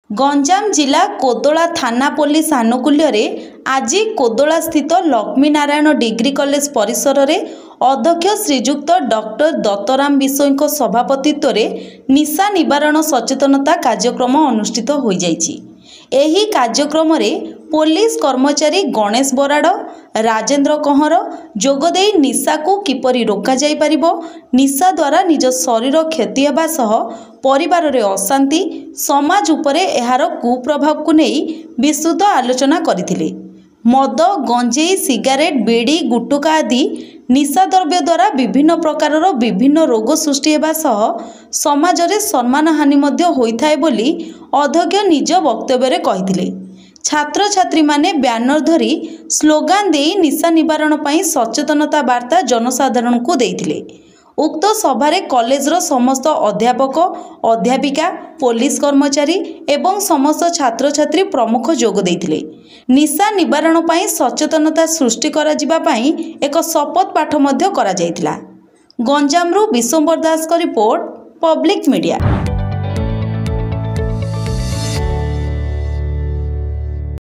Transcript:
गंजाम जिला कोदोला थाना पुलिस आनुकूल्य आज कोदोला स्थित लक्ष्मी नारायण डिग्री कॉलेज परिसर में अध्यक्ष श्रीजुक्त डॉक्टर दत्तराम बिशोई सभापतित्व में निशा निवारण सचेतनता कार्यक्रम अनुष्ठित हो जाइछि। एही कार्यक्रम में पुलिस कर्मचारी गणेश बराड़ राजेंद्र कंहर जोगदे निशा को किपरि रोका जाई परिबो, निशा द्वारा निज शरीर क्षति हेबा सह परिवार रे अशांति समाज उपरे एहार कुप्रभाव को नहीं विस्तृत आलोचना करथिले। मद गंजेई सिगारेट बीड़ी गुटुका आदि निशा द्रव्य द्वारा विभिन्न प्रकार विभिन्न रोग सृष्टि हेबा सह समाज रे सम्मान हानि मध्य होइथाय बोली अध्यक्ष निज वक्तव्य रे कहिथिले। छात्र छात्री माने ब्यानर धरी स्लोगान दे निशा निवारण पई सचेतनता वार्ता जनसाधारण को देथिले। उक्त सभारे कॉलेजर समस्त अध्यापक अध्यापिका पुलिस कर्मचारी एवं समस्त छात्र छात्री प्रमुख जोग देथिले। निशा निवारण पई सचेतनता सृष्टि करा जिबा पई एक शपथ पाठ मध्य करा जायतिला। गंजामरू विश्वम्बर दास का रिपोर्ट, पब्लिक मीडिया।